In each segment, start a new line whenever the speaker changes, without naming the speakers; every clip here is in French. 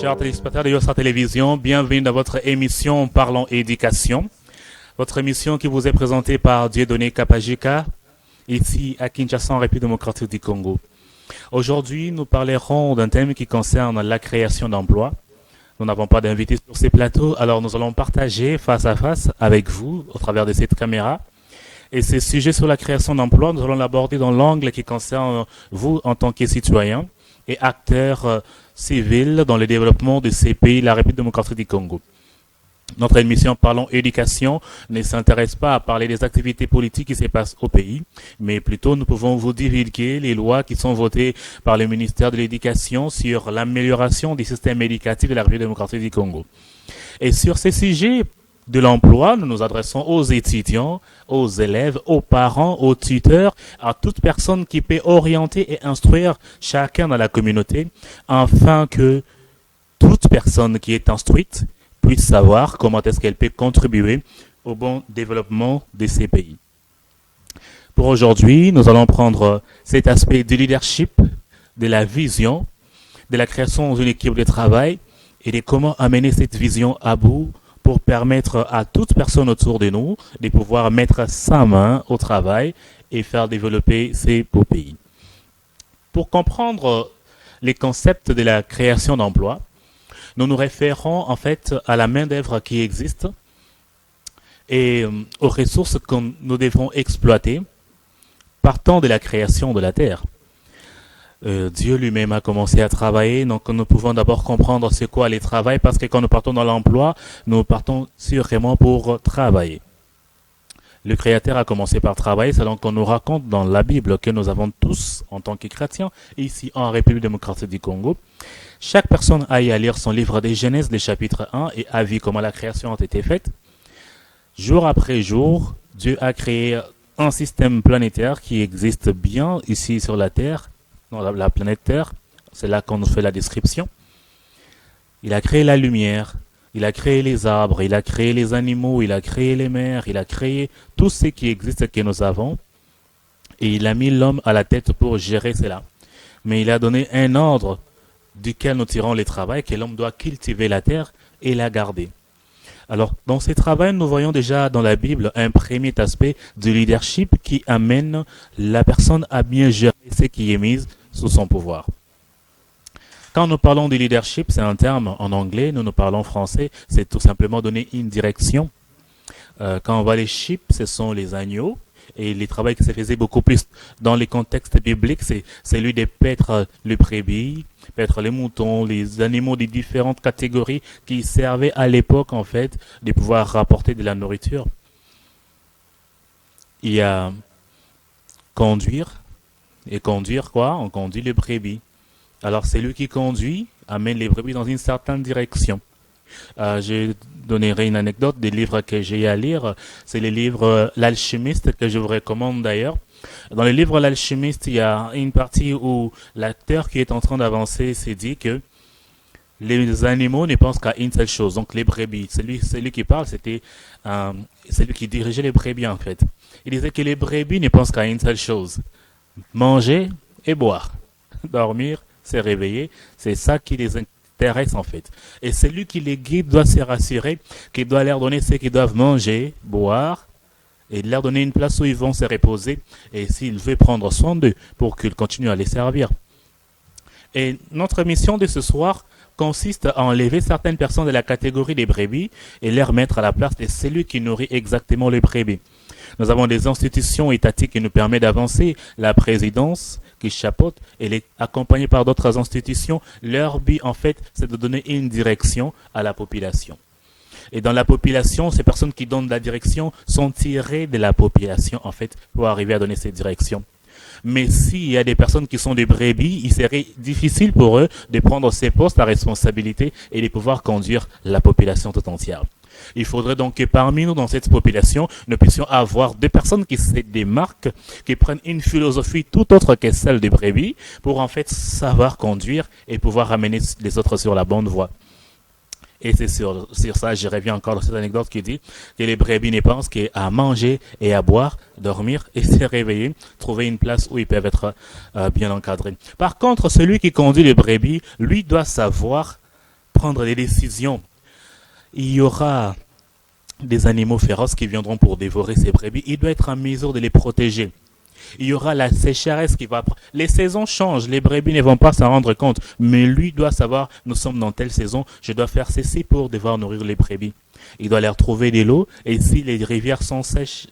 Chers téléspectateurs de Yossa Télévision, bienvenue dans votre émission Parlons Éducation. Votre émission qui vous est présentée par Dieudonné Kapajika, ici à Kinshasa, en République démocratique du Congo. Aujourd'hui, nous parlerons d'un thème qui concerne la création d'emplois. Nous n'avons pas d'invité sur ces plateaux, alors nous allons partager face à face avec vous au travers de cette caméra. Et ce sujet sur la création d'emplois, nous allons l'aborder dans l'angle qui concerne vous en tant que citoyen et acteur civil dans le développement de ces pays, la République démocratique du Congo. Notre émission Parlons Éducation ne s'intéresse pas à parler des activités politiques qui se passent au pays, mais plutôt nous pouvons vous divulguer les lois qui sont votées par le ministère de l'Éducation sur l'amélioration du système éducatif de la République démocratique du Congo. Et sur ces sujets de l'emploi, nous nous adressons aux étudiants, aux élèves, aux parents, aux tuteurs, à toute personne qui peut orienter et instruire chacun dans la communauté, afin que toute personne qui est instruite puisse savoir comment est-ce qu'elle peut contribuer au bon développement de ces pays. Pour aujourd'hui, nous allons prendre cet aspect du leadership, de la vision, de la création d'une équipe de travail et de comment amener cette vision à bout pour permettre à toute personne autour de nous de pouvoir mettre sa main au travail et faire développer ces beaux pays. Pour comprendre les concepts de la création d'emplois, nous nous référons en fait à la main-d'œuvre qui existe et aux ressources que nous devons exploiter partant de la création de la terre. Dieu lui-même a commencé à travailler, donc nous pouvons d'abord comprendre c'est quoi les travail, parce que quand nous partons dans l'emploi, nous partons sûrement pour travailler. Le Créateur a commencé par travailler, c'est donc qu'on nous raconte dans la Bible que nous avons tous, en tant que chrétiens, ici en République démocratique du Congo. Chaque personne a eu à lire son livre des Genèse, le chapitre 1, et a vu comment la création a été faite. Jour après jour, Dieu a créé un système planétaire qui existe bien ici sur la Terre, dans la planète Terre, c'est là qu'on nous fait la description. Il a créé la lumière, il a créé les arbres, il a créé les animaux, il a créé les mers, il a créé tout ce qui existe que nous avons. Et il a mis l'homme à la tête pour gérer cela. Mais il a donné un ordre duquel nous tirons les travaux, que l'homme doit cultiver la terre et la garder. Alors, dans ces travaux, nous voyons déjà dans la Bible un premier aspect du leadership qui amène la personne à bien gérer ce qui est mis sous son pouvoir. Quand nous parlons du leadership, c'est un terme en anglais, nous parlons français, c'est tout simplement donner une direction. Quand on voit les sheep, ce sont les agneaux, et les travaux qui se faisaient beaucoup plus dans les contextes bibliques, c'est celui de paître les brebis, paître les moutons, les animaux des différentes catégories qui servaient à l'époque, en fait, de pouvoir rapporter de la nourriture. Il y a conduire, et conduire quoi? On conduit les brebis. Alors, celui qui conduit amène les brebis dans une certaine direction. Je donnerai une anecdote des livres que j'ai à lire. C'est les livres L'Alchimiste que je vous recommande d'ailleurs. Dans le livre L'Alchimiste, il y a une partie où l'acteur qui est en train d'avancer s'est dit que les animaux ne pensent qu'à une seule chose, donc les brebis. Celui qui parle, c'était celui qui dirigeait les brebis en fait. Il disait que les brebis ne pensent qu'à une seule chose, manger et boire. Dormir, se réveiller, c'est ça qui les intéresse en fait. Et celui qui les guide doit se rassurer qu'il doit leur donner ce qu'ils doivent manger, boire, et leur donner une place où ils vont se reposer, et s'il veut prendre soin d'eux pour qu'ils continuent à les servir. Et notre mission de ce soir consiste à enlever certaines personnes de la catégorie des brebis et les remettre à la place de celui qui nourrit exactement les brebis. Nous avons des institutions étatiques qui nous permettent d'avancer, la présidence qui chapeaute, elle est accompagnée par d'autres institutions. Leur but, en fait, c'est de donner une direction à la population. Et dans la population, ces personnes qui donnent la direction sont tirées de la population, en fait, pour arriver à donner cette direction. Mais s'il y a des personnes qui sont des brebis, il serait difficile pour eux de prendre ces postes à responsabilité et de pouvoir conduire la population tout entière. Il faudrait donc que parmi nous, dans cette population, nous puissions avoir des personnes qui se démarquent, qui prennent une philosophie tout autre que celle des brebis, pour en fait savoir conduire et pouvoir amener les autres sur la bonne voie. Et c'est sur ça, je reviens encore dans cette anecdote qui dit que les brebis ne pensent qu'à manger et à boire, dormir et se réveiller, trouver une place où ils peuvent être bien encadrés. Par contre, celui qui conduit les brebis, lui doit savoir prendre des décisions. Il y aura des animaux féroces qui viendront pour dévorer ces brebis. Il doit être en mesure de les protéger. Il y aura la sécheresse qui va... Les saisons changent, les brebis ne vont pas s'en rendre compte. Mais lui doit savoir, nous sommes dans telle saison, je dois faire ceci pour devoir nourrir les brebis. Il doit leur trouver de l'eau, et si les rivières sont sèches,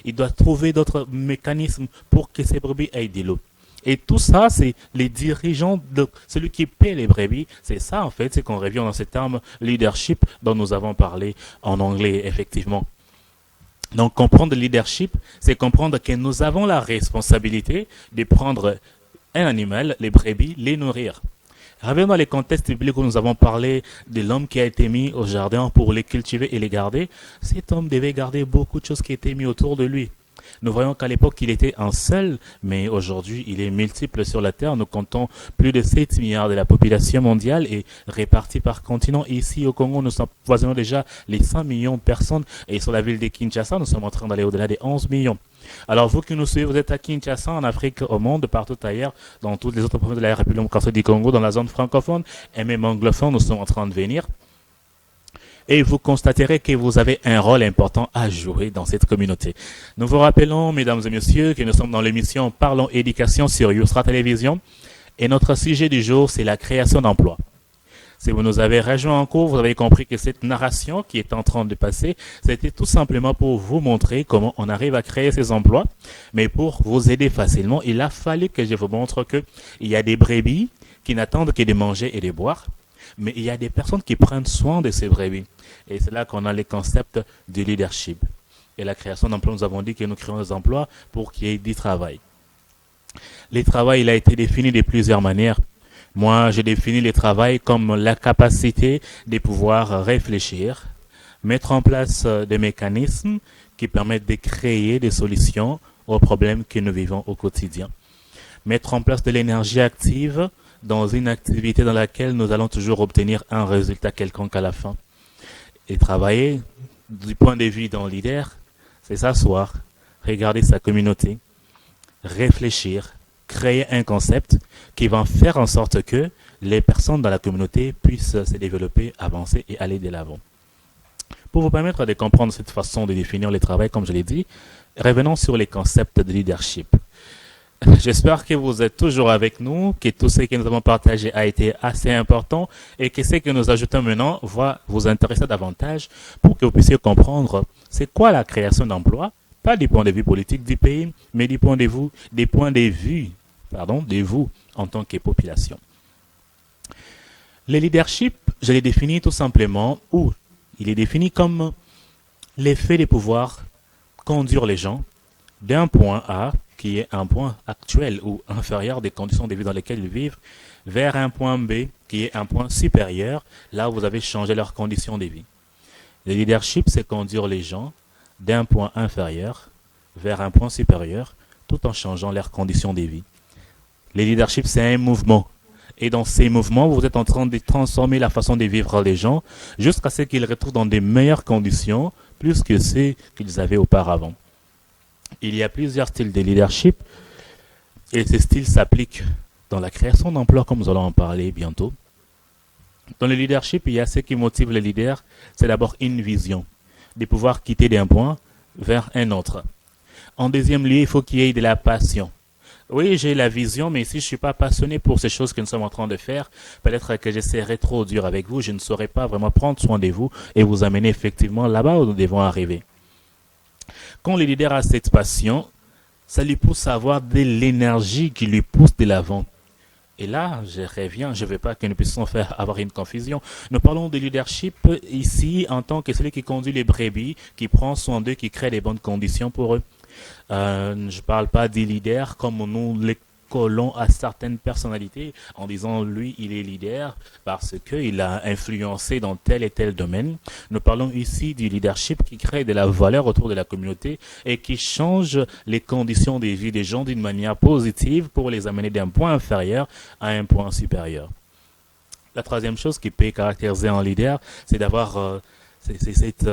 il doit trouver d'autres mécanismes pour que ces brebis aient de l'eau. Et tout ça, c'est les dirigeants, de celui qui paie les brebis. C'est ça, en fait, c'est qu'on revient dans ce terme leadership dont nous avons parlé en anglais, effectivement. Donc, comprendre le leadership, c'est comprendre que nous avons la responsabilité de prendre un animal, les brebis, les nourrir. Revenons dans les contextes bibliques où nous avons parlé de l'homme qui a été mis au jardin pour les cultiver et les garder. Cet homme devait garder beaucoup de choses qui étaient mises autour de lui. Nous voyons qu'à l'époque, il était un seul, mais aujourd'hui, il est multiple sur la Terre. Nous comptons plus de 7 milliards de la population mondiale et répartis par continent. Ici, au Congo, nous voisinons déjà les 100 millions de personnes. Et sur la ville de Kinshasa, nous sommes en train d'aller au-delà des 11 millions. Alors, vous qui nous suivez, vous êtes à Kinshasa, en Afrique, au monde, partout ailleurs, dans toutes les autres provinces de la République démocratique du Congo, dans la zone francophone et même anglophone, nous sommes en train de venir. Et vous constaterez que vous avez un rôle important à jouer dans cette communauté. Nous vous rappelons, mesdames et messieurs, que nous sommes dans l'émission Parlons Éducation sur Youstra Télévision. Et notre sujet du jour, c'est la création d'emplois. Si vous nous avez rejoint en cours, vous avez compris que cette narration qui est en train de passer, c'était tout simplement pour vous montrer comment on arrive à créer ces emplois. Mais pour vous aider facilement, il a fallu que je vous montre qu'il y a des brebis qui n'attendent que de manger et de boire. Mais il y a des personnes qui prennent soin de ces brebis. Et c'est là qu'on a les concepts du leadership. Et la création d'emplois, nous avons dit que nous créons des emplois pour qu'il y ait du travail. Le travail, il a été défini de plusieurs manières. Moi, j'ai défini le travail comme la capacité de pouvoir réfléchir, mettre en place des mécanismes qui permettent de créer des solutions aux problèmes que nous vivons au quotidien. Mettre en place de l'énergie active dans une activité dans laquelle nous allons toujours obtenir un résultat quelconque à la fin. Et travailler du point de vue d'un leader, c'est s'asseoir, regarder sa communauté, réfléchir, créer un concept qui va faire en sorte que les personnes dans la communauté puissent se développer, avancer et aller de l'avant. Pour vous permettre de comprendre cette façon de définir le travail, comme je l'ai dit, revenons sur les concepts de leadership. J'espère que vous êtes toujours avec nous, que tout ce que nous avons partagé a été assez important et que ce que nous ajoutons maintenant va vous intéresser davantage pour que vous puissiez comprendre c'est quoi la création d'emplois, pas du point de vue politique du pays, mais du point de vue, de vous en tant que population. Le leadership, je l'ai défini tout simplement, ou il est défini comme l'effet de pouvoir conduire les gens d'un point A, qui est un point actuel ou inférieur des conditions de vie dans lesquelles ils vivent, vers un point B, qui est un point supérieur, là où vous avez changé leurs conditions de vie. Le leadership, c'est conduire les gens d'un point inférieur vers un point supérieur, tout en changeant leurs conditions de vie. Le leadership, c'est un mouvement. Et dans ces mouvements, vous êtes en train de transformer la façon de vivre les gens jusqu'à ce qu'ils retrouvent dans des meilleures conditions, plus que ceux qu'ils avaient auparavant. Il y a plusieurs styles de leadership et ces styles s'appliquent dans la création d'emplois comme nous allons en parler bientôt. Dans le leadership, il y a ce qui motive le leader, c'est d'abord une vision, de pouvoir quitter d'un point vers un autre. En deuxième lieu, il faut qu'il y ait de la passion. Oui, j'ai la vision, mais si je ne suis pas passionné pour ces choses que nous sommes en train de faire, peut-être que je serai trop dur avec vous, je ne saurais pas vraiment prendre soin de vous et vous amener effectivement là-bas où nous devons arriver. Quand le leader a cette passion, ça lui pousse à avoir de l'énergie qui lui pousse de l'avant. Et là, je reviens, je ne veux pas que nous puissions avoir une confusion. Nous parlons de leadership ici en tant que celui qui conduit les brebis, qui prend soin d'eux, qui crée les bonnes conditions pour eux. Je ne parle pas des leaders comme nous les collons à certaines personnalités en disant lui il est leader parce qu'il a influencé dans tel et tel domaine. Nous parlons ici du leadership qui crée de la valeur autour de la communauté et qui change les conditions de vie des gens d'une manière positive pour les amener d'un point inférieur à un point supérieur. La troisième chose qui peut caractériser un leader, c'est d'avoir cette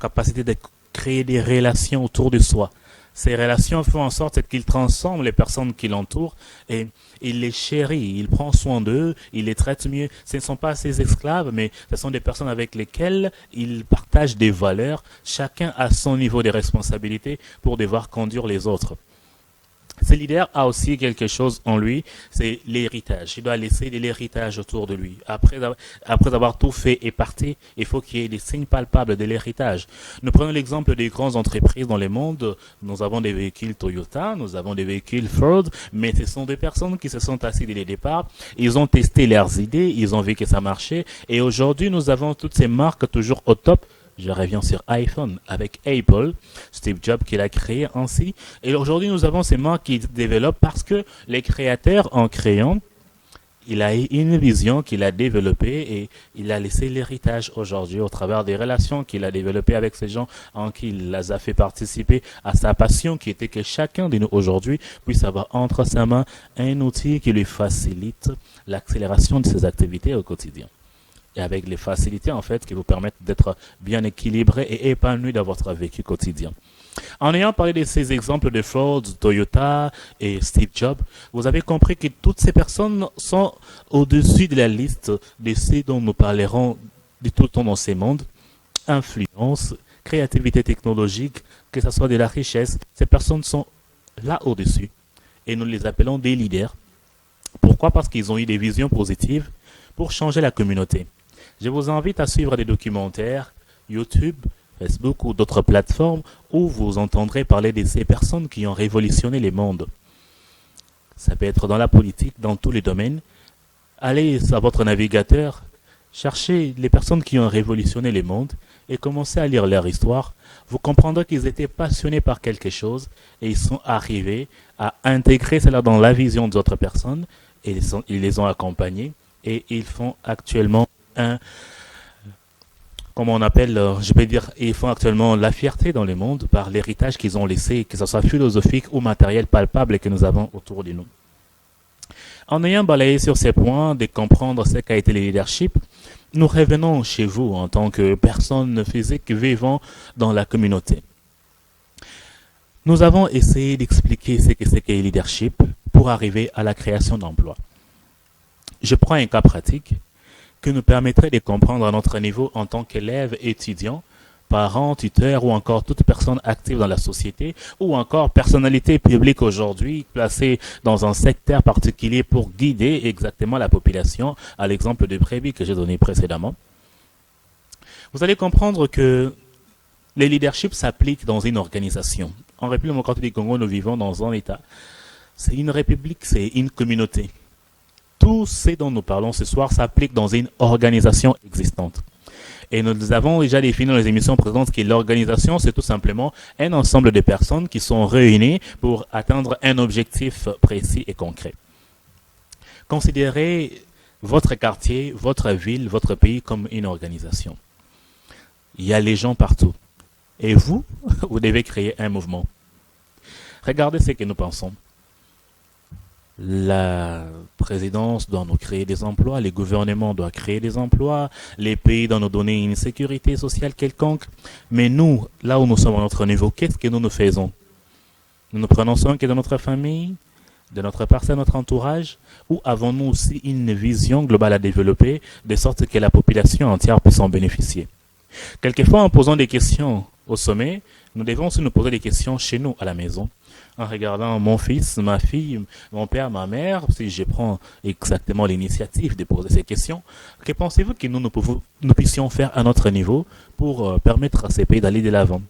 capacité de créer des relations autour de soi. Ces relations font en sorte qu'il transforme les personnes qui l'entourent et il les chérit, il prend soin d'eux, il les traite mieux. Ce ne sont pas ses esclaves, mais ce sont des personnes avec lesquelles il partage des valeurs, chacun à son niveau de responsabilité pour devoir conduire les autres. Ce leader a aussi quelque chose en lui, c'est l'héritage. Il doit laisser de l'héritage autour de lui. Après avoir tout fait et parti, il faut qu'il y ait des signes palpables de l'héritage. Nous prenons l'exemple des grandes entreprises dans le monde. Nous avons des véhicules Toyota, nous avons des véhicules Ford, mais ce sont des personnes qui se sont assises dès le départ. Ils ont testé leurs idées, ils ont vu que ça marchait. Et aujourd'hui, nous avons toutes ces marques toujours au top. Je reviens sur iPhone avec Apple, Steve Jobs qui l'a créé ainsi. Et aujourd'hui, nous avons ces marques qui se développent parce que les créateurs, en créant, il a eu une vision qu'il a développée et il a laissé l'héritage aujourd'hui au travers des relations qu'il a développées avec ces gens en qui il les a fait participer à sa passion qui était que chacun de nous aujourd'hui puisse avoir entre sa main un outil qui lui facilite l'accélération de ses activités au quotidien. Et avec les facilités en fait qui vous permettent d'être bien équilibré et épanoui dans votre vécu quotidien. En ayant parlé de ces exemples de Ford, Toyota et Steve Jobs, vous avez compris que toutes ces personnes sont au-dessus de la liste de ceux dont nous parlerons de tout le temps dans ces mondes. Influence, créativité technologique, que ce soit de la richesse, ces personnes sont là au-dessus. Et nous les appelons des leaders. Pourquoi? Parce qu'ils ont eu des visions positives pour changer la communauté. Je vous invite à suivre des documentaires, YouTube, Facebook ou d'autres plateformes où vous entendrez parler de ces personnes qui ont révolutionné les mondes. Ça peut être dans la politique, dans tous les domaines. Allez sur votre navigateur, cherchez les personnes qui ont révolutionné les mondes et commencez à lire leur histoire. Vous comprendrez qu'ils étaient passionnés par quelque chose et ils sont arrivés à intégrer cela dans la vision d'autres personnes et ils les ont accompagnés et ils font actuellement comment on appelle, je vais dire, ils font actuellement la fierté dans le monde par l'héritage qu'ils ont laissé, que ce soit philosophique ou matériel palpable que nous avons autour de nous. En ayant balayé sur ces points, de comprendre ce qu'a été le leadership, nous revenons chez vous en tant que personnes physiques vivant dans la communauté. Nous avons essayé d'expliquer ce que c'est que le leadership pour arriver à la création d'emplois. Je prends un cas pratique que nous permettrait de comprendre à notre niveau en tant qu'élève, étudiant, parents, tuteurs ou encore toute personne active dans la société ou encore personnalité publique aujourd'hui placée dans un secteur particulier pour guider exactement la population, à l'exemple de Prébi que j'ai donné précédemment. Vous allez comprendre que le leadership s'applique dans une organisation. En République démocratique du Congo, nous vivons dans un État. C'est une république, c'est une communauté. Tout ce dont nous parlons ce soir s'applique dans une organisation existante. Et nous avons déjà défini dans les émissions précédentes que l'organisation, c'est tout simplement un ensemble de personnes qui sont réunies pour atteindre un objectif précis et concret. Considérez votre quartier, votre ville, votre pays comme une organisation. Il y a les gens partout. Et vous, vous devez créer un mouvement. Regardez ce que nous pensons. La présidence doit nous créer des emplois, les gouvernements doivent créer des emplois, les pays doivent nous donner une sécurité sociale quelconque. Mais nous, là où nous sommes à notre niveau, qu'est-ce que nous faisons? Nous nous prenons soin que de notre famille, de notre personne, de notre entourage, ou avons-nous aussi une vision globale à développer, de sorte que la population entière puisse en bénéficier? Quelquefois, en posant des questions au sommet, nous devons aussi nous poser des questions chez nous, à la maison. En regardant mon fils, ma fille, mon père, ma mère, si je prends exactement l'initiative de poser ces questions, que pensez-vous que nous puissions faire à notre niveau pour permettre à ces pays d'aller de l'avant?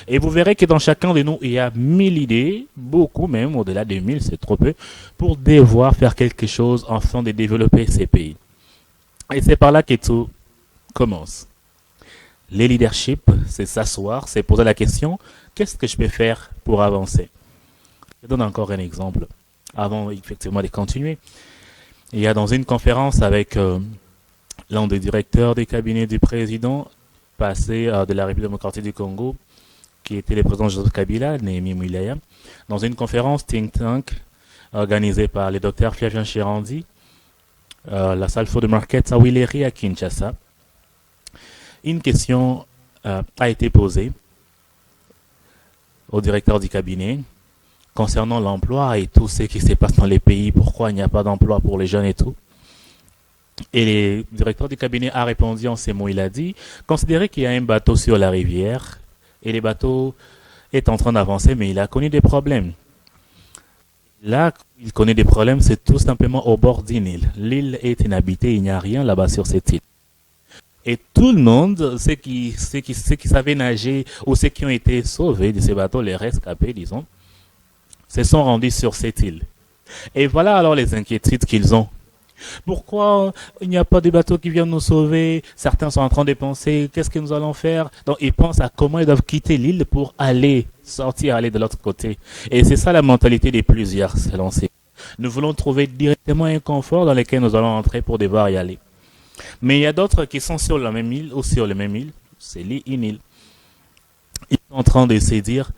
Et vous verrez que dans chacun de nous, il y a 1000 idées, beaucoup même, au-delà de 1000, c'est trop peu, pour devoir faire quelque chose afin de développer ces pays. Et c'est par là que tout commence. Les leaderships, c'est s'asseoir, c'est poser la question, qu'est-ce que je peux faire pour avancer? Je donne encore un exemple, avant effectivement de continuer. Il y a dans une conférence avec l'un des directeurs des cabinets du président passé de la République démocratique du Congo, qui était le président Joseph Kabila, Néhémie Mwilaya, dans une conférence think tank organisée par le docteur Flavien Chirandi, la salle Ford Market à Willery à Kinshasa. Une question a été posée. au directeur du cabinet concernant l'emploi et tout ce qui se passe dans les pays, pourquoi il n'y a pas d'emploi pour les jeunes et tout. Et le directeur du cabinet a répondu en ces mots, il a dit, considérez qu'il y a un bateau sur la rivière et le bateau est en train d'avancer mais il a connu des problèmes. Là, il connaît des problèmes, c'est tout simplement au bord d'une île. L'île est inhabitée, il n'y a rien là-bas sur cette île. Et tout le monde, ceux qui savaient nager ou ceux qui ont été sauvés de ces bateaux, les rescapés, disons, se sont rendus sur cette île. Et voilà alors les inquiétudes qu'ils ont. Pourquoi il n'y a pas de bateau qui vient nous sauver? Certains sont en train de penser, qu'est-ce que nous allons faire? Donc ils pensent à comment ils doivent quitter l'île pour sortir, aller de l'autre côté. Et c'est ça la mentalité des plusieurs, selon ces. Nous voulons trouver directement un confort dans lequel nous allons entrer pour devoir y aller. Mais il y a d'autres qui sont sur la même île ou sur la même île, c'est une île. Ils sont en train de se dire,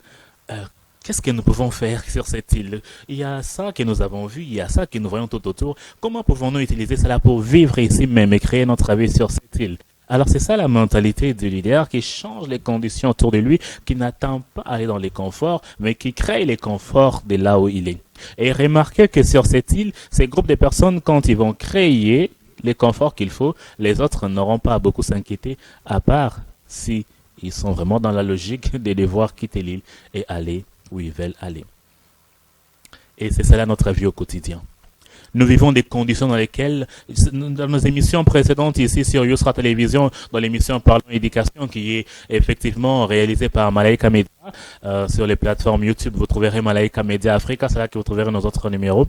qu'est-ce que nous pouvons faire sur cette île? Il y a ça que nous avons vu, il y a ça que nous voyons tout autour. Comment pouvons-nous utiliser cela pour vivre ici même et créer notre vie sur cette île? Alors c'est ça la mentalité du leader qui change les conditions autour de lui, qui n'attend pas à aller dans les conforts, mais qui crée les conforts de là où il est. Et remarquez que sur cette île, ces groupes de personnes, quand ils vont créer les conforts qu'il faut, les autres n'auront pas à beaucoup s'inquiéter, à part si ils sont vraiment dans la logique de devoir quitter l'île et aller où ils veulent aller. Et c'est cela notre vie au quotidien. Nous vivons des conditions dans lesquelles, dans nos émissions précédentes ici sur Yousra Télévision, dans l'émission Parlons Éducation, qui est effectivement réalisée par Malaika Media, sur les plateformes YouTube, vous trouverez Malaika Media Africa, c'est là que vous trouverez nos autres numéros.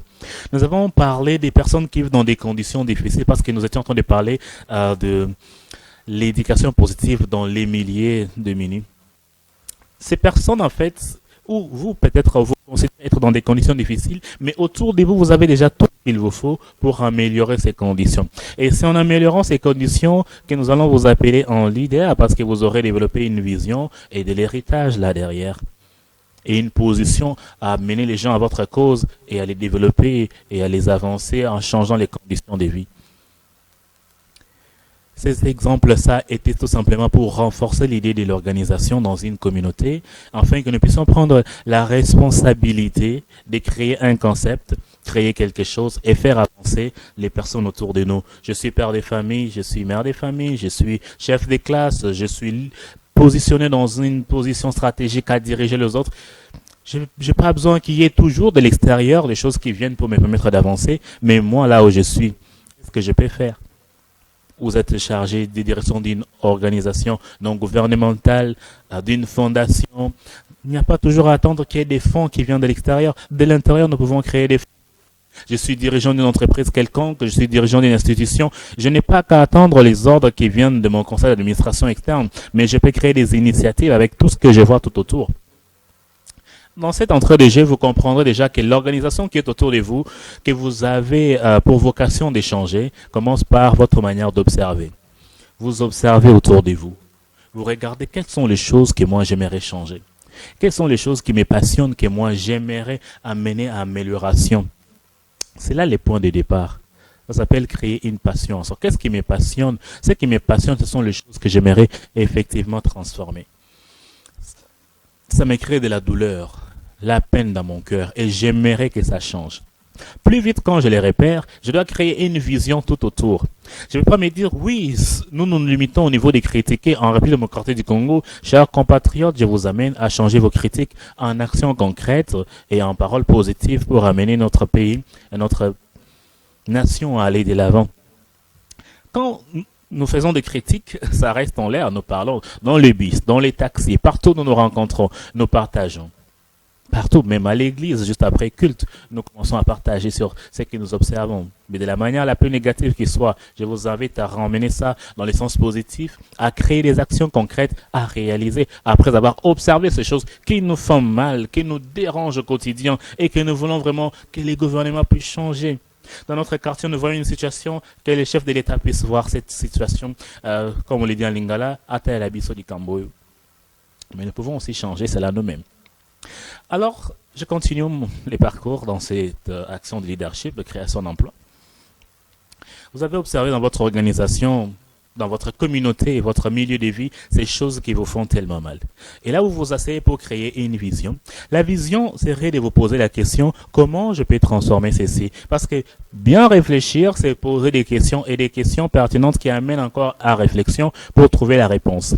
Nous avons parlé des personnes qui vivent dans des conditions difficiles parce que nous étions en train de parler de l'éducation positive dans les milliers de minutes. Ces personnes, en fait, ou vous, peut-être, vous considérez être dans des conditions difficiles, mais autour de vous, vous avez déjà tout ce qu'il vous faut pour améliorer ces conditions. Et c'est en améliorant ces conditions que nous allons vous appeler en leader, parce que vous aurez développé une vision et de l'héritage là derrière. Et une position à mener les gens à votre cause et à les développer et à les avancer en changeant les conditions de vie. Ces exemples, ça était tout simplement pour renforcer l'idée de l'organisation dans une communauté, afin que nous puissions prendre la responsabilité de créer un concept, créer quelque chose et faire avancer les personnes autour de nous. Je suis père de famille, je suis mère de famille, je suis chef de classe, je suis positionné dans une position stratégique à diriger les autres. Je n'ai pas besoin qu'il y ait toujours de l'extérieur des choses qui viennent pour me permettre d'avancer, mais moi, là où je suis, qu'est-ce que je peux faire? Vous êtes chargé de direction d'une organisation non gouvernementale, d'une fondation. Il n'y a pas toujours à attendre qu'il y ait des fonds qui viennent de l'extérieur. De l'intérieur, nous pouvons créer des fonds. Je suis dirigeant d'une entreprise quelconque, je suis dirigeant d'une institution. Je n'ai pas qu'à attendre les ordres qui viennent de mon conseil d'administration externe, mais je peux créer des initiatives avec tout ce que je vois tout autour. Dans cette entrée de jeu, vous comprendrez déjà que l'organisation qui est autour de vous, que vous avez pour vocation d'échanger, commence par votre manière d'observer. Vous observez autour de vous. Vous regardez quelles sont les choses que moi j'aimerais changer. Quelles sont les choses qui me passionnent, que moi j'aimerais amener à amélioration. C'est là les points de départ. Ça s'appelle créer une passion. Alors, qu'est-ce qui me passionne? Ce qui me passionne, ce sont les choses que j'aimerais effectivement transformer. Ça me crée de la douleur, la peine dans mon cœur et j'aimerais que ça change. Plus vite quand je les repère, je dois créer une vision tout autour. Je ne vais pas me dire, oui, nous nous limitons au niveau des critiqués en République démocratique du Congo. Chers compatriotes, je vous amène à changer vos critiques en actions concrètes et en paroles positives pour amener notre pays et notre nation à aller de l'avant. Quand nous faisons des critiques, ça reste en l'air, nous parlons dans les bus, dans les taxis, partout où nous nous rencontrons, nous partageons. Partout, même à l'église, juste après culte, nous commençons à partager sur ce que nous observons. Mais de la manière la plus négative qui soit, je vous invite à ramener ça dans le sens positif, à créer des actions concrètes, à réaliser, après avoir observé ces choses qui nous font mal, qui nous dérangent au quotidien et que nous voulons vraiment que les gouvernements puissent changer. Dans notre quartier, nous voyons une situation que les chefs de l'État puissent voir cette situation, comme on le dit en Lingala, à l'abisso du Camboyo. Mais nous pouvons aussi changer cela nous-mêmes. Alors, je continue les parcours dans cette action de leadership, de création d'emplois. Vous avez observé dans votre organisation dans votre communauté et votre milieu de vie, ces choses qui vous font tellement mal. Et là, vous vous asseyez pour créer une vision. La vision serait de vous poser la question, comment je peux transformer ceci? Parce que bien réfléchir, c'est poser des questions et des questions pertinentes qui amènent encore à réflexion pour trouver la réponse.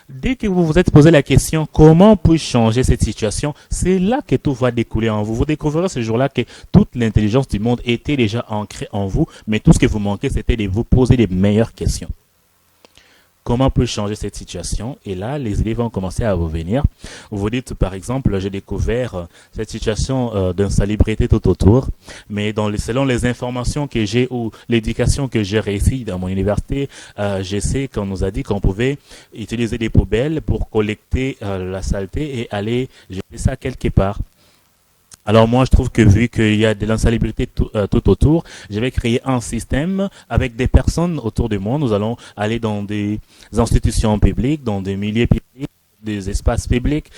Dès que vous vous êtes posé la question, comment puis-je changer cette situation, c'est là que tout va découler en vous. Vous découvrirez ce jour-là que toute l'intelligence du monde était déjà ancrée en vous, mais tout ce que vous manquez, c'était de vous poser les meilleures questions. Comment peut changer cette situation? Et là, les idées vont commencer à vous venir. Vous vous dites, par exemple, j'ai découvert cette situation d'insalubrité tout autour, mais selon les informations que j'ai ou l'éducation que j'ai réussi dans mon université, je sais qu'on nous a dit qu'on pouvait utiliser des poubelles pour collecter la saleté et aller jeter ça quelque part. Alors moi, je trouve que vu qu'il y a de l'insalubrité tout autour, je vais créer un système avec des personnes autour de moi. Nous allons aller dans des institutions publiques, dans des milieux publics, des espaces publics,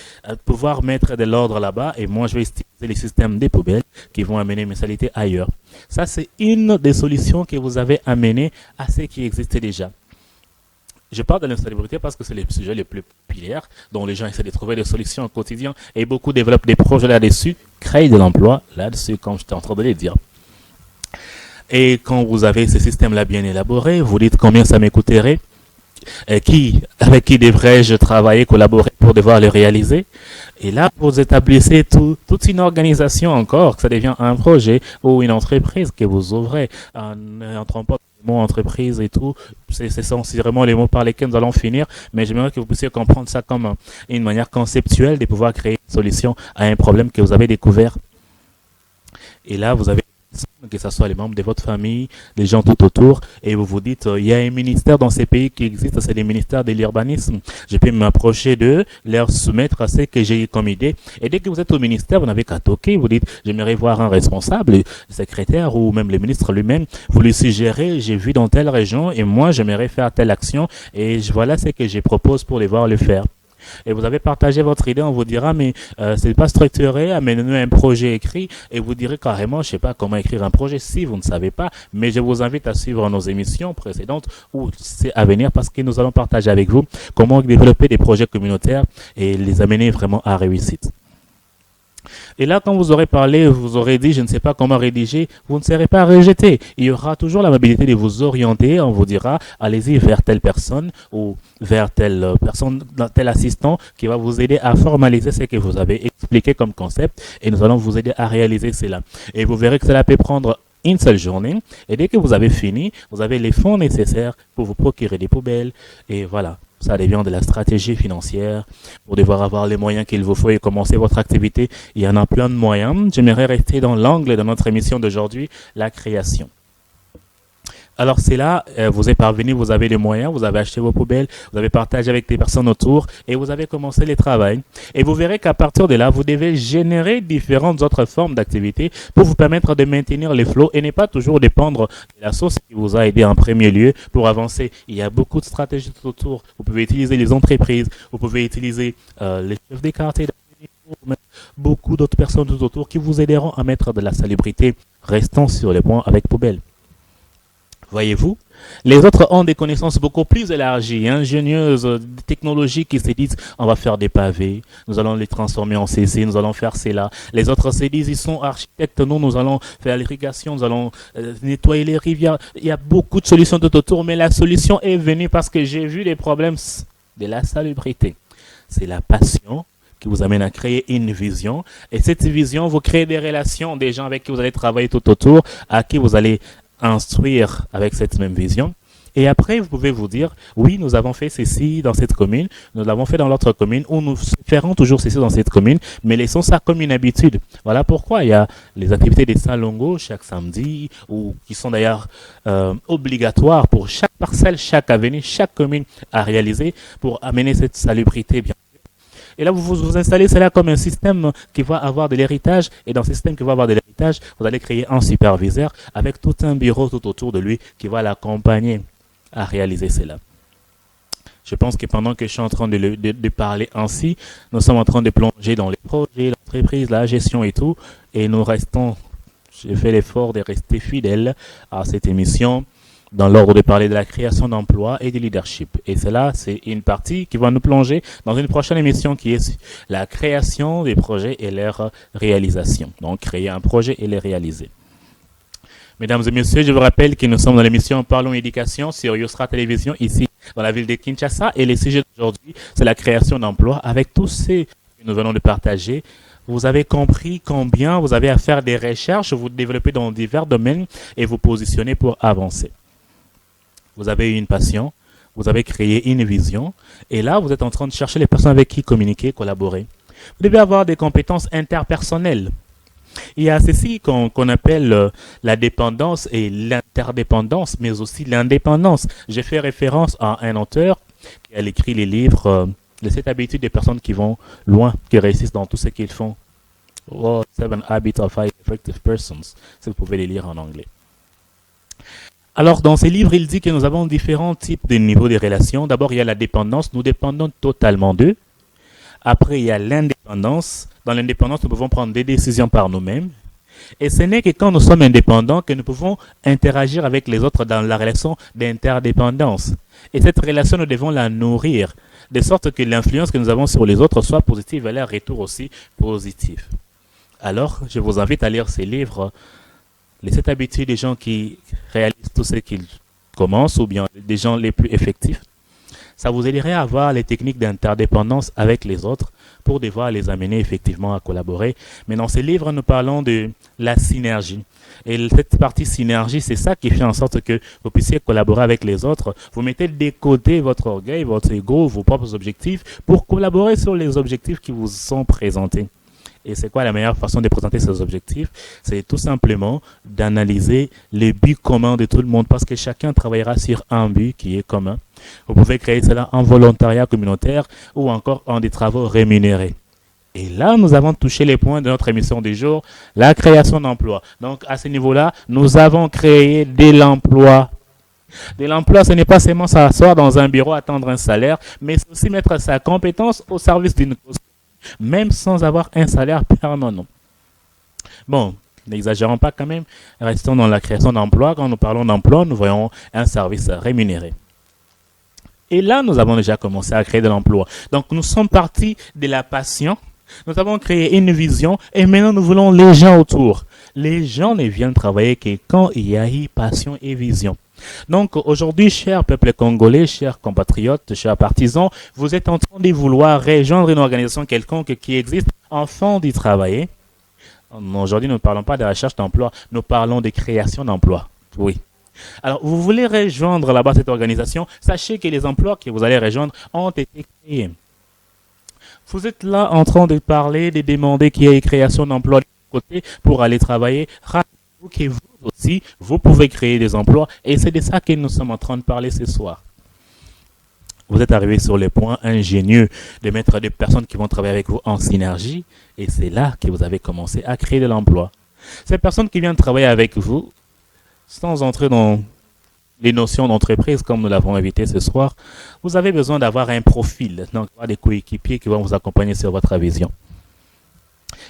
pouvoir mettre de l'ordre là-bas. Et moi, je vais utiliser les systèmes des poubelles qui vont amener mes saletés ailleurs. Ça, c'est une des solutions que vous avez amenées à ce qui existait déjà. Je parle de l'insalubrité parce que c'est le sujet le plus populaire dont les gens essaient de trouver des solutions au quotidien et beaucoup développent des projets là-dessus, créent de l'emploi là-dessus, comme j'étais en train de le dire. Et quand vous avez ce système-là bien élaboré, vous dites combien ça m'écouterait, avec qui devrais-je travailler, collaborer pour devoir le réaliser. Et là, vous établissez toute une organisation encore, que ça devient un projet ou une entreprise que vous ouvrez en entrepreneur. Mots entreprise et tout, c'est vraiment les mots par lesquels nous allons finir, mais j'aimerais que vous puissiez comprendre ça comme une manière conceptuelle de pouvoir créer une solution à un problème que vous avez découvert. Et là, vous avez que ce soit les membres de votre famille, les gens tout autour, et vous vous dites, il y a un ministère dans ces pays qui existe, c'est le ministère de l'urbanisme. Je peux m'approcher d'eux, leur soumettre à ce que j'ai comme idée. Et dès que vous êtes au ministère, vous n'avez qu'à toquer, vous dites, j'aimerais voir un responsable, le secrétaire ou même le ministre lui-même. Vous lui suggérez, j'ai vu dans telle région et moi, j'aimerais faire telle action et voilà ce que je propose pour les voir le faire. Et vous avez partagé votre idée, on vous dira, mais c'est pas structuré, amenez-nous un projet écrit, et vous direz carrément, je sais pas comment écrire un projet si vous ne savez pas, mais je vous invite à suivre nos émissions précédentes ou c'est à venir parce que nous allons partager avec vous comment développer des projets communautaires et les amener vraiment à réussite. Et là, quand vous aurez parlé, vous aurez dit, je ne sais pas comment rédiger, vous ne serez pas rejeté. Il y aura toujours l'amabilité de vous orienter. On vous dira, allez-y vers telle personne ou vers telle personne, tel assistant qui va vous aider à formaliser ce que vous avez expliqué comme concept et nous allons vous aider à réaliser cela. Et vous verrez que cela peut prendre une seule journée. Et dès que vous avez fini, vous avez les fonds nécessaires pour vous procurer des poubelles. Et voilà. Ça devient de la stratégie financière pour devoir avoir les moyens qu'il vous faut et commencer votre activité. Il y en a plein de moyens. J'aimerais rester dans l'angle de notre émission d'aujourd'hui, la création. Alors c'est là, vous êtes parvenu, vous avez les moyens, vous avez acheté vos poubelles, vous avez partagé avec des personnes autour et vous avez commencé le travail. Et vous verrez qu'à partir de là, vous devez générer différentes autres formes d'activités pour vous permettre de maintenir les flots et ne pas toujours dépendre de la source qui vous a aidé en premier lieu pour avancer. Il y a beaucoup de stratégies tout autour. Vous pouvez utiliser les entreprises, vous pouvez utiliser les chefs des quartiers, beaucoup d'autres personnes tout autour qui vous aideront à mettre de la salubrité. Restons sur les points avec poubelle. Voyez-vous, les autres ont des connaissances beaucoup plus élargies, ingénieuses, des technologies qui se disent on va faire des pavés, nous allons les transformer en CC, nous allons faire cela. Les autres se disent ils sont architectes, nous allons faire l'irrigation, nous allons nettoyer les rivières. Il y a beaucoup de solutions tout autour, mais la solution est venue parce que j'ai vu les problèmes de la salubrité. C'est la passion qui vous amène à créer une vision. Et cette vision, vous créez des relations, des gens avec qui vous allez travailler tout autour, à qui vous allez instruire avec cette même vision. Et après, vous pouvez vous dire, oui, nous avons fait ceci dans cette commune, nous l'avons fait dans l'autre commune, ou nous ferons toujours ceci dans cette commune, mais laissons ça comme une habitude. Voilà pourquoi il y a les activités des salongo chaque samedi, ou qui sont d'ailleurs obligatoires pour chaque parcelle, chaque avenue, chaque commune à réaliser pour amener cette salubrité bien. Et là, vous installez cela comme un système qui va avoir de l'héritage. Et dans ce système qui va avoir de l'héritage, vous allez créer un superviseur avec tout un bureau tout autour de lui qui va l'accompagner à réaliser cela. Je pense que pendant que je suis en train de parler ainsi, nous sommes en train de plonger dans les projets, l'entreprise, la gestion et tout. Et nous restons, j'ai fait l'effort de rester fidèle à cette émission dans l'ordre de parler de la création d'emplois et du leadership. Et cela, c'est une partie qui va nous plonger dans une prochaine émission qui est la création des projets et leur réalisation. Donc, créer un projet et les réaliser. Mesdames et messieurs, je vous rappelle que nous sommes dans l'émission Parlons Éducation sur Yusra Télévision, ici dans la ville de Kinshasa. Et le sujet d'aujourd'hui, c'est la création d'emplois. Avec tous ces que nous venons de partager, vous avez compris combien vous avez à faire des recherches, vous développez dans divers domaines et vous positionnez pour avancer. Vous avez eu une passion, vous avez créé une vision, et là, vous êtes en train de chercher les personnes avec qui communiquer, collaborer. Vous devez avoir des compétences interpersonnelles. Il y a ceci qu'on appelle la dépendance et l'interdépendance, mais aussi l'indépendance. J'ai fait référence à un auteur qui a écrit les livres de cette habitude des personnes qui vont loin, qui réussissent dans tout ce qu'ils font. Oh, 7 Habits of Highly Effective Persons, si vous pouvez les lire en anglais. Alors, dans ces livres, il dit que nous avons différents types de niveaux de relations. D'abord, il y a la dépendance, nous dépendons totalement d'eux. Après, il y a l'indépendance. Dans l'indépendance, nous pouvons prendre des décisions par nous-mêmes. Et ce n'est que quand nous sommes indépendants que nous pouvons interagir avec les autres dans la relation d'interdépendance. Et cette relation, nous devons la nourrir, de sorte que l'influence que nous avons sur les autres soit positive et leur retour aussi positif. Alors, je vous invite à lire ces livres, les 7 habitudes des gens qui réalisent tout ce qu'ils commencent, ou bien des gens les plus effectifs. Ça vous aiderait à avoir les techniques d'interdépendance avec les autres pour devoir les amener effectivement à collaborer. Mais dans ces livres, nous parlons de la synergie. Et cette partie synergie, c'est ça qui fait en sorte que vous puissiez collaborer avec les autres. Vous mettez de côté votre orgueil, votre ego, vos propres objectifs pour collaborer sur les objectifs qui vous sont présentés. Et c'est quoi la meilleure façon de présenter ces objectifs? C'est tout simplement d'analyser les buts communs de tout le monde parce que chacun travaillera sur un but qui est commun. Vous pouvez créer cela en volontariat communautaire ou encore en des travaux rémunérés. Et là, nous avons touché les points de notre émission du jour, la création d'emplois. Donc, à ce niveau-là, nous avons créé de l'emploi. De l'emploi, ce n'est pas seulement s'asseoir dans un bureau, attendre un salaire, mais c'est aussi mettre sa compétence au service d'une cause, même sans avoir un salaire permanent. Bon, n'exagérons pas quand même, restons dans la création d'emplois. Quand nous parlons d'emploi, nous voyons un service rémunéré. Et là, nous avons déjà commencé à créer de l'emploi. Donc, nous sommes partis de la passion. Nous avons créé une vision et maintenant, nous voulons les gens autour. Les gens ne viennent travailler que quand il y a eu passion et vision. Donc, aujourd'hui, chers peuples congolais, chers compatriotes, chers partisans, vous êtes en train de vouloir rejoindre une organisation quelconque qui existe afin d'y travailler. Aujourd'hui, nous ne parlons pas de recherche d'emploi, nous parlons de création d'emploi. Oui. Alors, vous voulez rejoindre là-bas cette organisation, sachez que les emplois que vous allez rejoindre ont été créés. Vous êtes là en train de parler, de demander qu'il y ait une création d'emplois de côté pour aller travailler. Rappelez-vous que vous aussi, vous pouvez créer des emplois et c'est de ça que nous sommes en train de parler ce soir. Vous êtes arrivé sur les points ingénieux de mettre des personnes qui vont travailler avec vous en synergie et c'est là que vous avez commencé à créer de l'emploi. Ces personnes qui viennent travailler avec vous, sans entrer dans les notions d'entreprise comme nous l'avons invité ce soir, vous avez besoin d'avoir un profil, donc avoir des coéquipiers qui vont vous accompagner sur votre vision.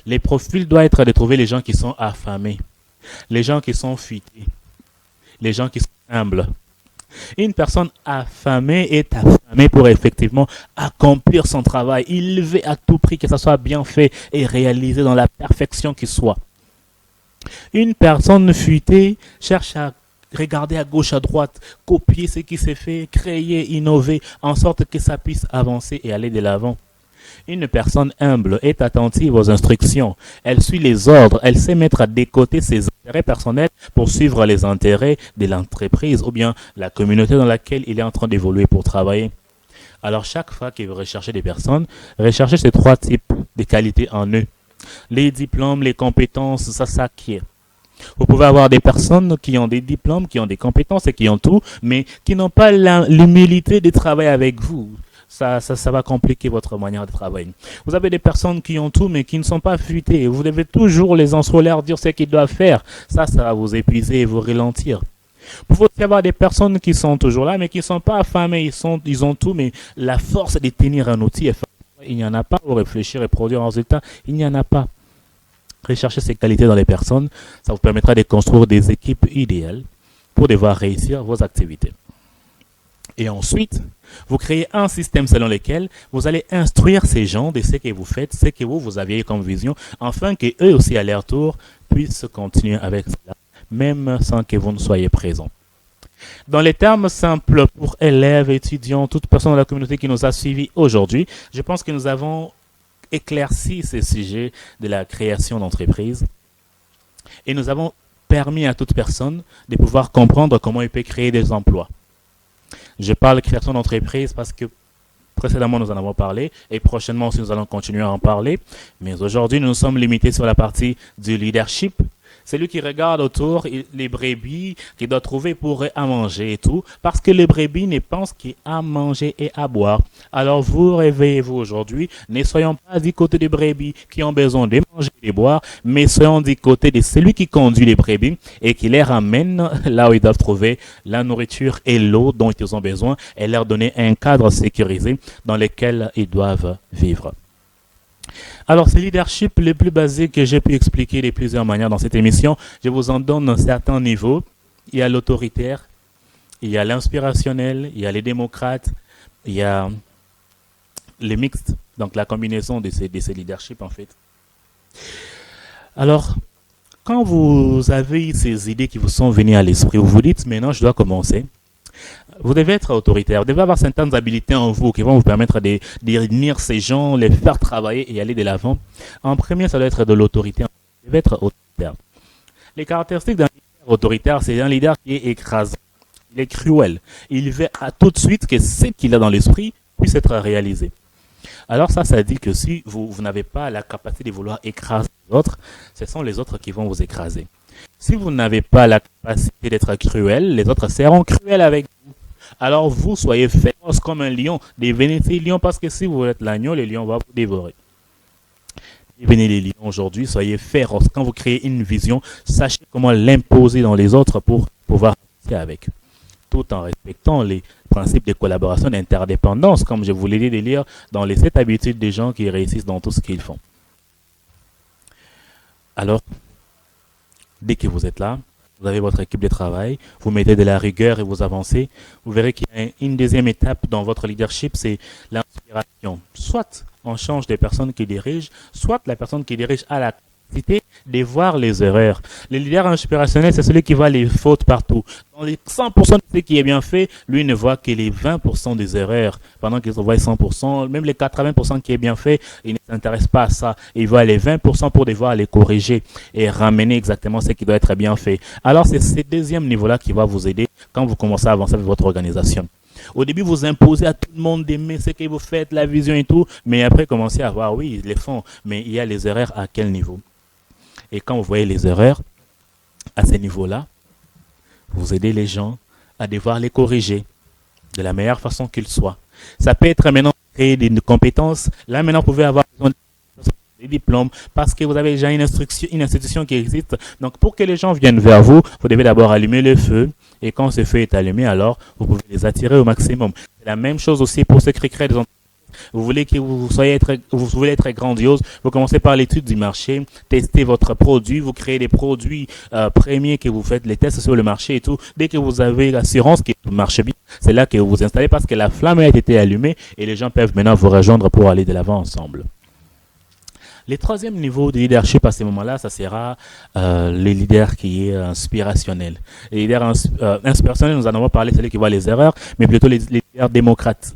Les profils doivent être de trouver les gens qui sont affamés, les gens qui sont futés, les gens qui sont humbles. Une personne affamée est affamée pour effectivement accomplir son travail. Il veut à tout prix que ça soit bien fait et réalisé dans la perfection qui soit. Une personne fuitée cherche à regarder à gauche, à droite, copier ce qui s'est fait, créer, innover, en sorte que ça puisse avancer et aller de l'avant. Une personne humble est attentive aux instructions. Elle suit les ordres. Elle sait mettre de côté ses intérêts personnels pour suivre les intérêts de l'entreprise ou bien la communauté dans laquelle il est en train d'évoluer pour travailler. Alors, chaque fois que vous recherchez des personnes, recherchez ces 3 types de qualités en eux. Les diplômes, les compétences, ça s'acquiert. Vous pouvez avoir des personnes qui ont des diplômes, qui ont des compétences et qui ont tout, mais qui n'ont pas l'humilité de travailler avec vous. Ça va compliquer votre manière de travailler. Vous avez des personnes qui ont tout, mais qui ne sont pas fuitées. Vous devez toujours les instruire, dire ce qu'ils doivent faire. Ça va vous épuiser et vous ralentir. Vous pouvez aussi avoir des personnes qui sont toujours là, mais qui ne sont pas affamées. Ils ont tout, mais la force de tenir un outil, il n'y en a pas. Pour réfléchir et produire un résultat, il n'y en a pas. Recherchez ces qualités dans les personnes. Ça vous permettra de construire des équipes idéales pour devoir réussir vos activités. Et ensuite, vous créez un système selon lequel vous allez instruire ces gens de ce que vous faites, ce que vous aviez comme vision, afin qu'eux aussi, à leur tour, puissent continuer avec cela, même sans que vous ne soyez présent. Dans les termes simples pour élèves, étudiants, toute personne de la communauté qui nous a suivis aujourd'hui, je pense que nous avons éclairci ce sujet de la création d'entreprise et nous avons permis à toute personne de pouvoir comprendre comment il peut créer des emplois. Je parle de création d'entreprise parce que précédemment nous en avons parlé et prochainement aussi nous allons continuer à en parler. Mais aujourd'hui nous nous sommes limités sur la partie du leadership. Celui qui regarde autour les brebis qu'il doit trouver pour à manger et tout, parce que les brebis ne pensent qu'à manger et à boire. Alors vous réveillez-vous aujourd'hui, ne soyons pas du côté des brebis qui ont besoin de manger et de boire, mais soyons du côté de celui qui conduit les brebis et qui les ramène là où ils doivent trouver la nourriture et l'eau dont ils ont besoin et leur donner un cadre sécurisé dans lequel ils doivent vivre. Alors, ce leadership le plus basique que j'ai pu expliquer de plusieurs manières dans cette émission, je vous en donne un certain niveau. Il y a l'autoritaire, il y a l'inspirationnel, il y a les démocrates, il y a les mixtes, donc la combinaison de ces leaderships en fait. Alors, quand vous avez ces idées qui vous sont venues à l'esprit, vous vous dites maintenant je dois commencer. Vous devez être autoritaire, vous devez avoir certaines habiletés en vous qui vont vous permettre de réunir ces gens, les faire travailler et aller de l'avant. En premier, ça doit être de l'autorité. Vous devez être autoritaire. Les caractéristiques d'un leader autoritaire, c'est un leader qui est écrasant, il est cruel. Il veut tout de suite que ce qu'il a dans l'esprit puisse être réalisé. Alors ça dit que si vous n'avez pas la capacité de vouloir écraser les autres, ce sont les autres qui vont vous écraser. Si vous n'avez pas la capacité d'être cruel, les autres seront cruels avec vous. Alors vous, soyez féroce comme un lion. Devenez ces lions parce que si vous êtes l'agneau, les lions vont vous dévorer. Devenez les lions aujourd'hui, soyez féroces. Quand vous créez une vision, sachez comment l'imposer dans les autres pour pouvoir rester avec. Tout en respectant les principes de collaboration et d'interdépendance, comme je vous l'ai dit de lire dans les 7 habitudes des gens qui réussissent dans tout ce qu'ils font. Alors, dès que vous êtes là, vous avez votre équipe de travail, vous mettez de la rigueur et vous avancez. Vous verrez qu'il y a une deuxième étape dans votre leadership, c'est l'inspiration. Soit on change des personnes qui dirigent, soit la personne qui dirige a la capacité de voir les erreurs. Le leader inspirationnel, c'est celui qui voit les fautes partout. Dans les 100% de ce qui est bien fait, lui ne voit que les 20% des erreurs. Pendant qu'il voit 100%, même les 80% qui est bien fait, il ne s'intéresse pas à ça. Il voit les 20% pour devoir les corriger et ramener exactement ce qui doit être bien fait. Alors c'est ce deuxième niveau-là qui va vous aider quand vous commencez à avancer avec votre organisation. Au début, vous imposez à tout le monde d'aimer ce que vous faites, la vision et tout, mais après, commencez à voir, oui, ils les font, mais il y a les erreurs à quel niveau? Et quand vous voyez les erreurs à ce niveau-là, vous aidez les gens à devoir les corriger de la meilleure façon qu'ils soient. Ça peut être maintenant créer des compétences. Là, maintenant, vous pouvez avoir besoin des diplômes parce que vous avez déjà une institution qui existe. Donc, pour que les gens viennent vers vous, vous devez d'abord allumer le feu. Et quand ce feu est allumé, alors, vous pouvez les attirer au maximum. C'est la même chose aussi pour ceux qui créent des entreprises. Vous voulez que vous voulez être grandiose, vous commencez par l'étude du marché, testez votre produit, vous créez des produits premiers que vous faites les tests sur le marché et tout. Dès que vous avez l'assurance que tout marche bien, c'est là que vous vous installez parce que la flamme a été allumée et les gens peuvent maintenant vous rejoindre pour aller de l'avant ensemble. Le troisième niveau de leadership à ce moment-là, ça sera le leader qui est inspirationnel. Le leader inspirationnel, nous en avons parlé, c'est celui qui voit les erreurs, mais plutôt les leaders démocrates.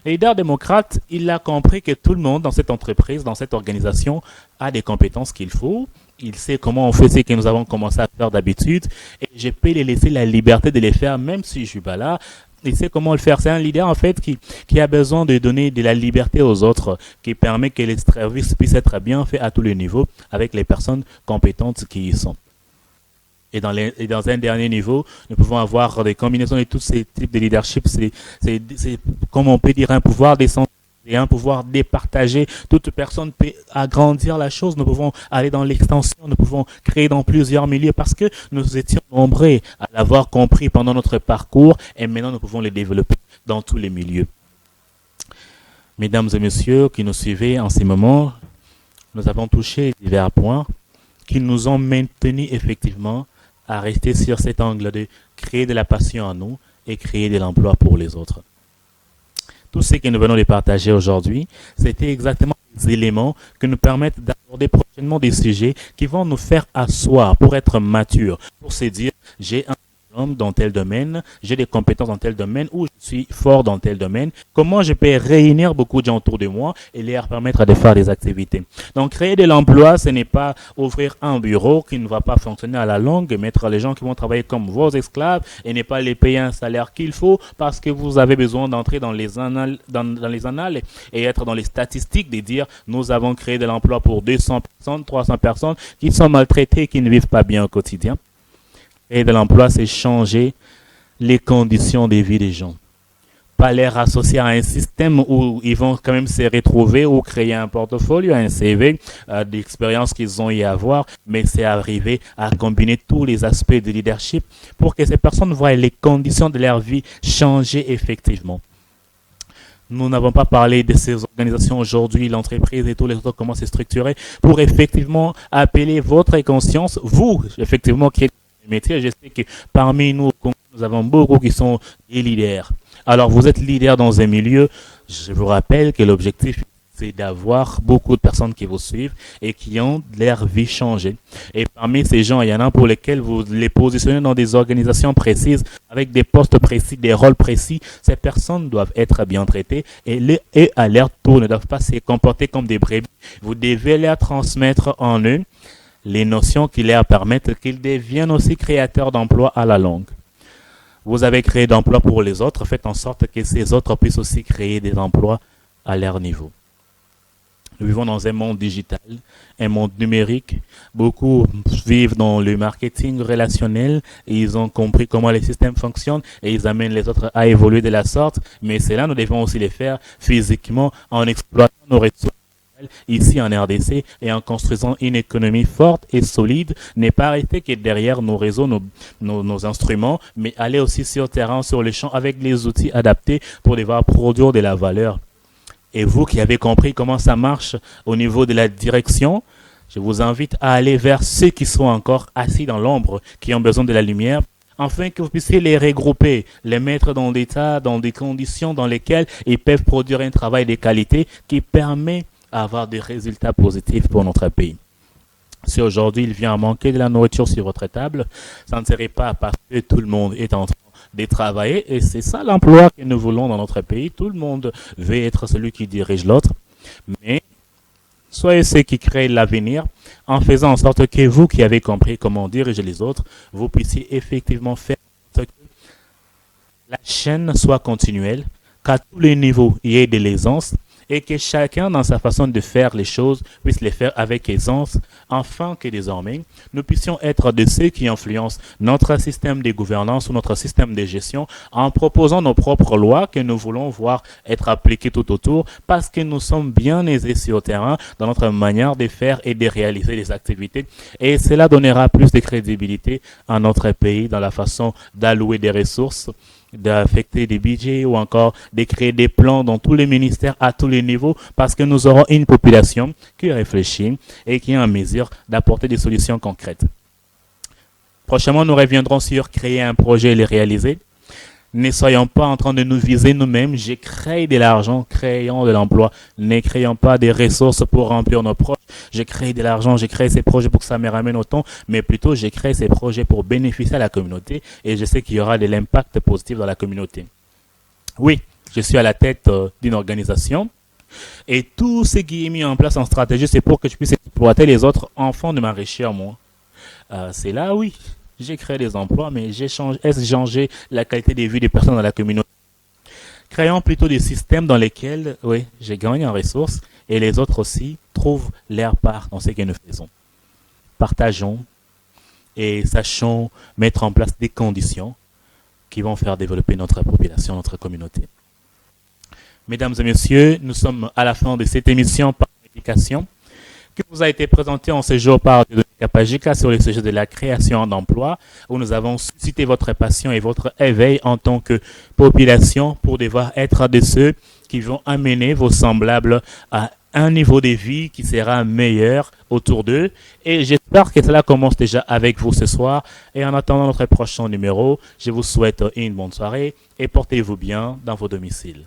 Le leader démocrate, il a compris que tout le monde dans cette entreprise, dans cette organisation, a des compétences qu'il faut. Il sait comment on fait ce que nous avons commencé à faire d'habitude. Et je peux les laisser la liberté de les faire, même si je ne suis pas là. Il sait comment le faire. C'est un leader, en fait, qui a besoin de donner de la liberté aux autres, qui permet que les services puissent être bien faits à tous les niveaux, avec les personnes compétentes qui y sont. Et dans un dernier niveau, nous pouvons avoir des combinaisons de tous ces types de leadership. C'est comme on peut dire, un pouvoir décentralisé, un pouvoir départagé. Toute personne peut agrandir la chose. Nous pouvons aller dans l'extension, nous pouvons créer dans plusieurs milieux parce que nous étions nombreux à l'avoir compris pendant notre parcours et maintenant nous pouvons le développer dans tous les milieux. Mesdames et messieurs qui nous suivez en ces moments, nous avons touché divers points qui nous ont maintenus effectivement à rester sur cet angle de créer de la passion en nous et créer de l'emploi pour les autres. Tout ce que nous venons de partager aujourd'hui, c'était exactement les éléments qui nous permettent d'aborder prochainement des sujets qui vont nous faire asseoir pour être matures, pour se dire j'ai un diplôme dans tel domaine, j'ai des compétences dans tel domaine ou je suis fort dans tel domaine. Comment je peux réunir beaucoup de gens autour de moi et leur permettre de faire des activités. Donc créer de l'emploi, ce n'est pas ouvrir un bureau qui ne va pas fonctionner à la longue, mettre les gens qui vont travailler comme vos esclaves et ne pas les payer un salaire qu'il faut parce que vous avez besoin d'entrer dans les annales, dans les annales et être dans les statistiques de dire nous avons créé de l'emploi pour 200 personnes, 300 personnes qui sont maltraitées et qui ne vivent pas bien au quotidien. Et de l'emploi, c'est changer les conditions de vie des gens. Pas les associer à un système où ils vont quand même se retrouver ou créer un portfolio, un CV d'expérience qu'ils ont y avoir, mais c'est arriver à combiner tous les aspects de leadership pour que ces personnes voient les conditions de leur vie changer effectivement. Nous n'avons pas parlé de ces organisations aujourd'hui, l'entreprise et tous les autres, comment c'est structuré, pour effectivement appeler votre conscience, vous, effectivement, qui êtes métier. Je sais que parmi nous, nous avons beaucoup qui sont des leaders. Alors, vous êtes leader dans un milieu. Je vous rappelle que l'objectif, c'est d'avoir beaucoup de personnes qui vous suivent et qui ont leur vie changée. Et parmi ces gens, il y en a pour lesquels vous les positionnez dans des organisations précises, avec des postes précis, des rôles précis. Ces personnes doivent être bien traitées et à leur tour ne doivent pas se comporter comme des brebis. Vous devez leur transmettre en eux les notions qui leur permettent qu'ils deviennent aussi créateurs d'emplois à la longue. Vous avez créé d'emplois pour les autres, faites en sorte que ces autres puissent aussi créer des emplois à leur niveau. Nous vivons dans un monde digital, un monde numérique. Beaucoup vivent dans le marketing relationnel et ils ont compris comment les systèmes fonctionnent et ils amènent les autres à évoluer de la sorte. Mais cela, nous devons aussi les faire physiquement en exploitant nos ressources ici en RDC et en construisant une économie forte et solide, n'est pas arrêter que derrière nos réseaux, nos instruments, mais aller aussi sur le terrain, sur les champs avec les outils adaptés pour devoir produire de la valeur. Et vous qui avez compris comment ça marche au niveau de la direction, je vous invite à aller vers ceux qui sont encore assis dans l'ombre, qui ont besoin de la lumière, afin que vous puissiez les regrouper, les mettre dans des tas, dans des conditions dans lesquelles ils peuvent produire un travail de qualité qui permet d'avoir des résultats positifs pour notre pays. Si aujourd'hui il vient à manquer de la nourriture sur votre table, ça ne serait pas parce que tout le monde est en train de travailler et c'est ça l'emploi que nous voulons dans notre pays. Tout le monde veut être celui qui dirige l'autre, mais soyez ceux qui créent l'avenir en faisant en sorte que vous qui avez compris comment diriger les autres, vous puissiez effectivement faire en sorte que la chaîne soit continuelle, qu'à tous les niveaux il y ait de l'aisance et que chacun, dans sa façon de faire les choses, puisse les faire avec aisance, afin que désormais, nous puissions être de ceux qui influencent notre système de gouvernance ou notre système de gestion en proposant nos propres lois que nous voulons voir être appliquées tout autour parce que nous sommes bien aisés sur le terrain dans notre manière de faire et de réaliser les activités. Et cela donnera plus de crédibilité à notre pays dans la façon d'allouer des ressources, d'affecter des budgets ou encore de créer des plans dans tous les ministères à tous les niveaux parce que nous aurons une population qui réfléchit et qui est en mesure d'apporter des solutions concrètes. Prochainement, nous reviendrons sur créer un projet et le réaliser. Ne soyons pas en train de nous viser nous-mêmes. J'ai créé de l'argent, créons de l'emploi. Ne créons pas des ressources pour remplir nos proches. J'ai créé de l'argent, j'ai créé ces projets pour que ça me ramène autant, mais plutôt j'ai créé ces projets pour bénéficier à la communauté et je sais qu'il y aura de l'impact positif dans la communauté. Oui, je suis à la tête d'une organisation et tout ce qui est mis en place en stratégie, c'est pour que je puisse exploiter les autres enfants de m'enrichir moi. C'est là, oui. J'ai créé des emplois, mais j'ai changé la qualité de vie des personnes dans la communauté. Créons plutôt des systèmes dans lesquels, oui, j'ai gagné en ressources et les autres aussi trouvent leur part dans ce que nous faisons. Partageons et sachons mettre en place des conditions qui vont faire développer notre population, notre communauté. Mesdames et messieurs, nous sommes à la fin de cette émission par éducation qui vous a été présentée en ce jour par Dieudonné Kapajika sur le sujet de la création d'emplois, où nous avons suscité votre passion et votre éveil en tant que population pour devoir être de ceux qui vont amener vos semblables à un niveau de vie qui sera meilleur autour d'eux. Et j'espère que cela commence déjà avec vous ce soir. Et en attendant notre prochain numéro, je vous souhaite une bonne soirée et portez-vous bien dans vos domiciles.